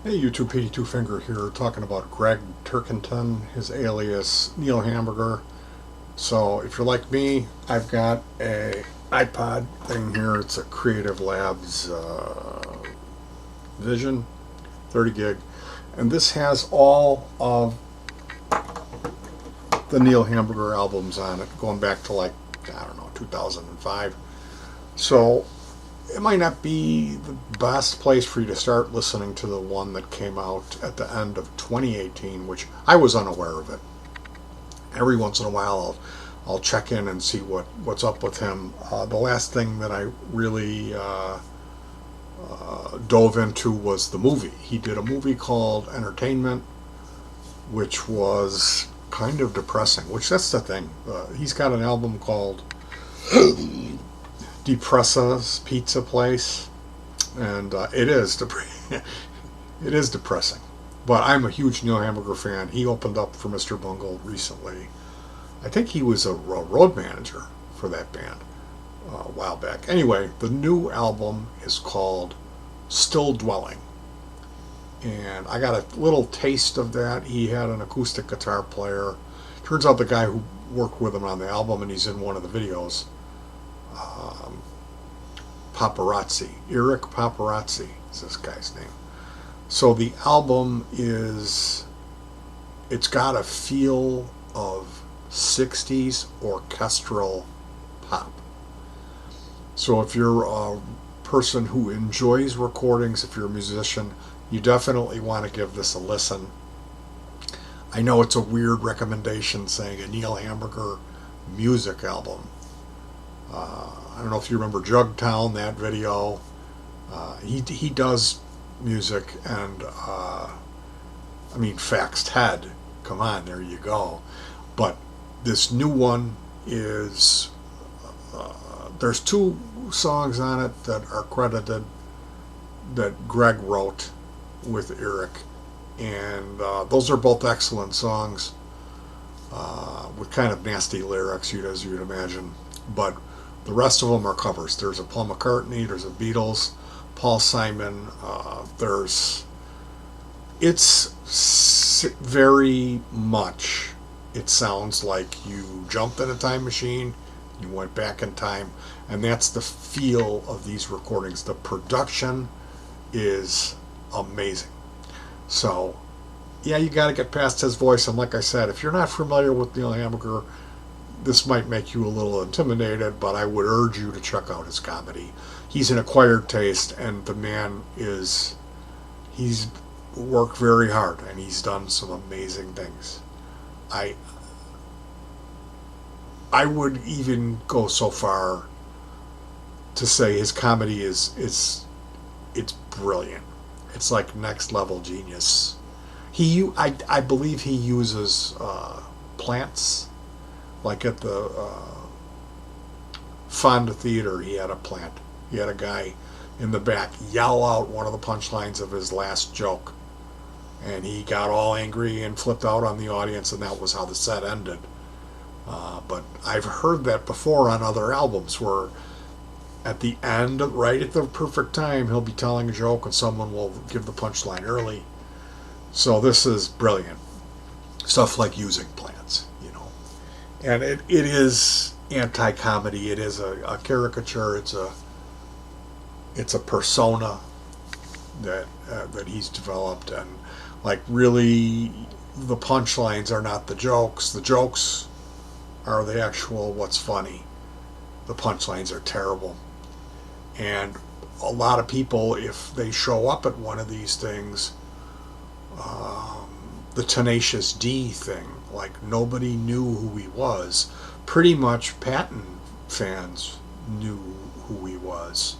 Hey YouTube, P2 Finger here, talking about Greg Turkington, his alias Neil Hamburger. So if you're like me, I've got a iPod thing here. It's a Creative Labs Vision, 30 gig, and this has all of the Neil Hamburger albums on it, going back to like, I don't know, 2005. So it might not be the best place for you to start listening to the one that came out at the end of 2018, which I was unaware of it. Every once in a while, I'll check in and see what's up with him. The last thing that I really dove into was the movie. He did a movie called Entertainment, which was kind of depressing, which that's the thing. He's got an album called Depressa's Pizza Place, and it is depressing. But I'm a huge Neil Hamburger fan. He opened up for Mr. Bungle recently. I think he was a road manager for that band a while back. Anyway, the new album is called Still Dwelling, and I got a little taste of that. He had an acoustic guitar player. Turns out the guy who worked with him on the album, and he's in one of the videos, Paparazzi. Eric Paparazzi is this guy's name. So the album it's got a feel of 60s orchestral pop. So if you're a person who enjoys recordings, if you're a musician, you definitely want to give this a listen. I know it's a weird recommendation saying a Neil Hamburger music album. I don't know if you remember Jugtown, that video. He does music, and I mean, Faxed Head, come on, there you go. But this new one is, there's two songs on it that are credited that Greg wrote with Eric, and those are both excellent songs with kind of nasty lyrics, as you'd imagine. But the rest of them are covers. There's a Paul McCartney, there's a Beatles, Paul Simon. It's very much. It sounds like you jumped in a time machine, you went back in time, and that's the feel of these recordings. The production is amazing. So, yeah, you got to get past his voice. And like I said, if you're not familiar with Neil Hamburger, this might make you a little intimidated, but I would urge you to check out his comedy. He's an acquired taste, and the man he's worked very hard, and he's done some amazing things. I I would even go so far to say his comedy is it's brilliant. It's like next level genius. I believe he uses plants. Like at the Fonda Theater, he had a plant. He had a guy in the back yell out one of the punchlines of his last joke, and he got all angry and flipped out on the audience, and that was how the set ended. But I've heard that before on other albums, where at the end, right at the perfect time, he'll be telling a joke and someone will give the punchline early. So this is brilliant. Stuff like using plants, you know. And it is anti-comedy. It is a caricature. It's a persona that he's developed, and like really, the punchlines are not the jokes. The jokes are the actual what's funny. The punchlines are terrible, and a lot of people, if they show up at one of these things, the Tenacious D thing, like nobody knew who he was. Pretty much Patton fans knew who he was.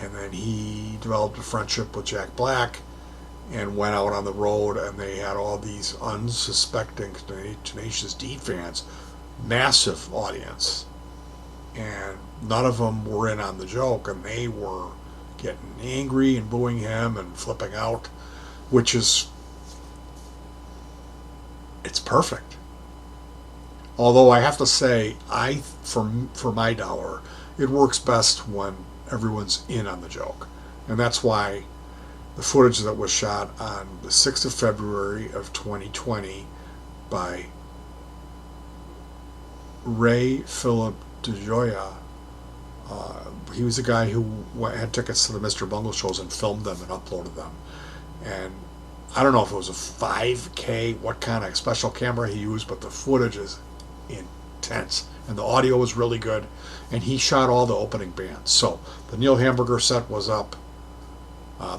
And then he developed a friendship with Jack Black and went out on the road, and they had all these unsuspecting Tenacious D fans, massive audience, and none of them were in on the joke, and they were getting angry and booing him and flipping out, which is, it's perfect. Although I have to say, for my dollar, it works best when everyone's in on the joke, and that's why the footage that was shot on the 6th of February of 2020 by Ray Philip DeJoya. He was a guy who had tickets to the Mr. Bungle shows and filmed them and uploaded them. And I don't know if it was a 5K, what kind of special camera he used, but the footage is intense. And the audio was really good. And he shot all the opening bands. So the Niel Hamburger set was up.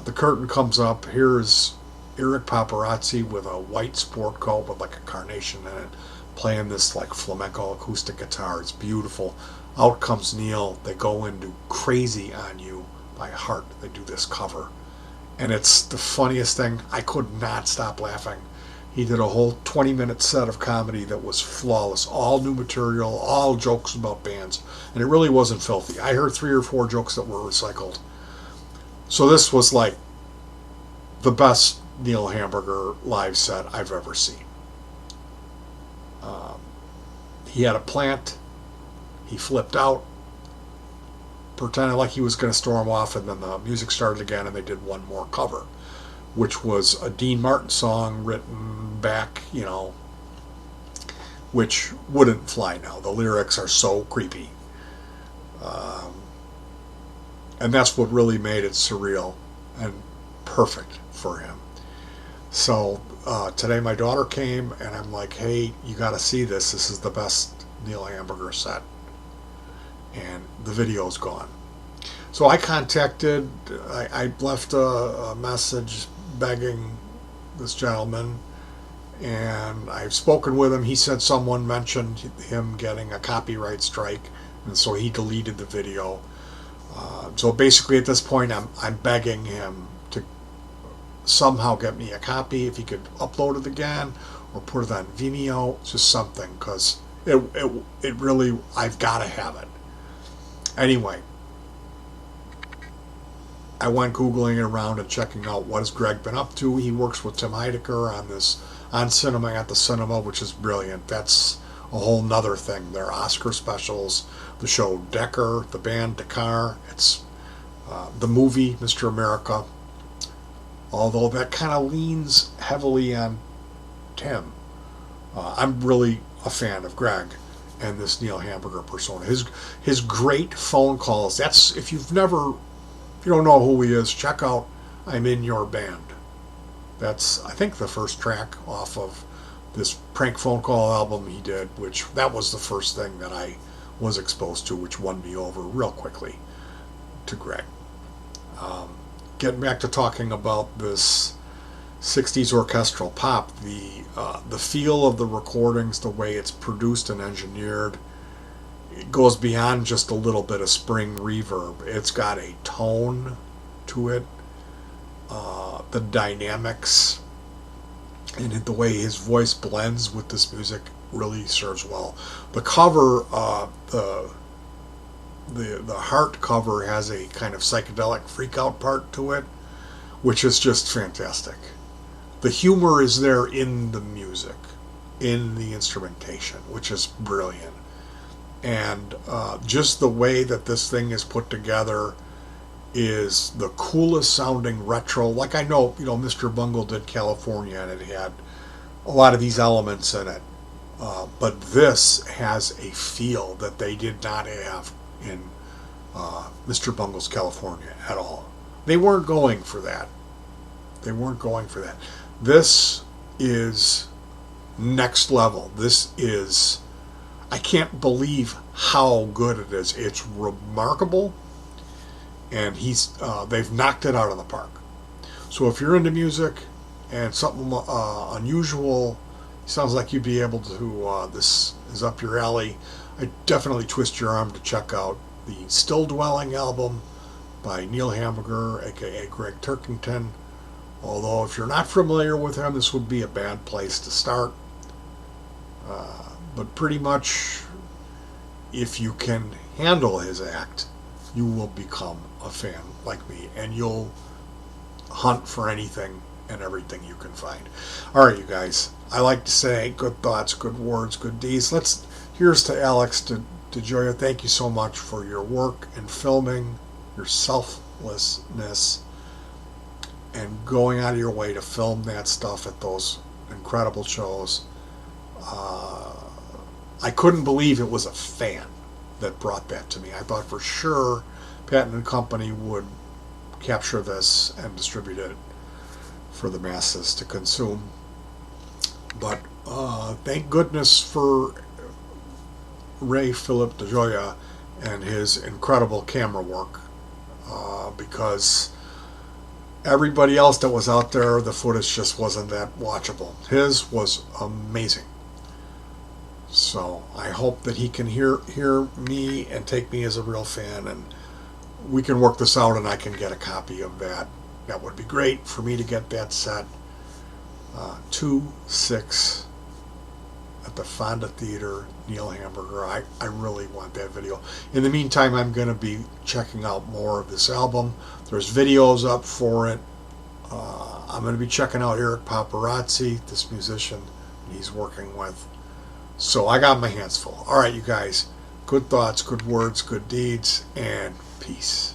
The curtain comes up. Here's Eric Paparazzi with a white sport coat with like a carnation in it, playing this like flamenco acoustic guitar. It's beautiful. Out comes Niel. They go into Crazy on You by Heart. They do this cover. And it's the funniest thing. I could not stop laughing. He did a whole 20-minute set of comedy that was flawless. All new material, all jokes about bands. And it really wasn't filthy. I heard 3 or 4 jokes that were recycled. So this was like the best Niel Hamburger live set I've ever seen. He had a plant. He flipped out, pretended like he was going to storm off, and then the music started again, and they did one more cover, which was a Dean Martin song written back, which wouldn't fly now. The lyrics are so creepy. And that's what really made it surreal and perfect for him. So today my daughter came, and I'm like, hey, you got to see this. This is the best Niel Hamburger set. And the video's gone. So I left a message begging this gentleman, and I've spoken with him. He said someone mentioned him getting a copyright strike, and so he deleted the video. So basically at this point I'm begging him to somehow get me a copy, if he could upload it again or put it on Vimeo, just something, because it really, I've got to have it. Anyway, I went Googling around and checking out what has Greg been up to. He works with Tim Heidecker on Cinema at the Cinema, which is brilliant. That's a whole nother thing. Their Oscar specials, the show Decker, the band Dakar, it's the movie Mr. America, although that kind of leans heavily on Tim. I'm really a fan of Greg and this Niel Hamburger persona. His great phone calls. That's, if you don't know who he is, check out I'm in Your Band. That's, I think, the first track off of this prank phone call album he did, which that was the first thing that I was exposed to, which won me over real quickly to Greg. Getting back to talking about this 60s orchestral pop, the feel of the recordings, the way it's produced and engineered, it goes beyond just a little bit of spring reverb. It's got a tone to it. The dynamics and the way his voice blends with this music really serves well. The cover, the Heart cover has a kind of psychedelic freak out part to it, which is just fantastic. The humor is there in the music, in the instrumentation, which is brilliant. And just the way that this thing is put together is the coolest sounding retro. Like, I know, Mr. Bungle did California, and it had a lot of these elements in it. But this has a feel that they did not have in Mr. Bungle's California at all. They weren't going for that. This is next level. This is, I can't believe how good it is. It's remarkable, and they've knocked it out of the park. So if you're into music and something unusual, sounds like you'd be able to, this is up your alley, I definitely twist your arm to check out the Still Dwelling album by Niel Hamburger, aka Greg Turkington. Although if you're not familiar with him, this would be a bad place to start. But pretty much, if you can handle his act, you will become a fan like me, and you'll hunt for anything and everything you can find. All right, you guys. I like to say good thoughts, good words, good deeds. Here's to Alex DeJoya. Thank you so much for your work and filming, your selflessness, and going out of your way to film that stuff at those incredible shows. I couldn't believe it was a fan that brought that to me. I thought for sure Patent and Company would capture this and distribute it for the masses to consume. But thank goodness for Ray Philip de Joya and his incredible camera work, because everybody else that was out there, the footage just wasn't that watchable. His was amazing. So I hope that he can hear me and take me as a real fan, and we can work this out and I can get a copy of that. That would be great for me to get that set. 2/6 at the Fonda Theater, Niel Hamburger. I really want that video. In the meantime, I'm going to be checking out more of this album. There's videos up for it. I'm going to be checking out Eric Paparazzi, this musician he's working with. So I got my hands full. All right, you guys. Good thoughts, good words, good deeds, and peace.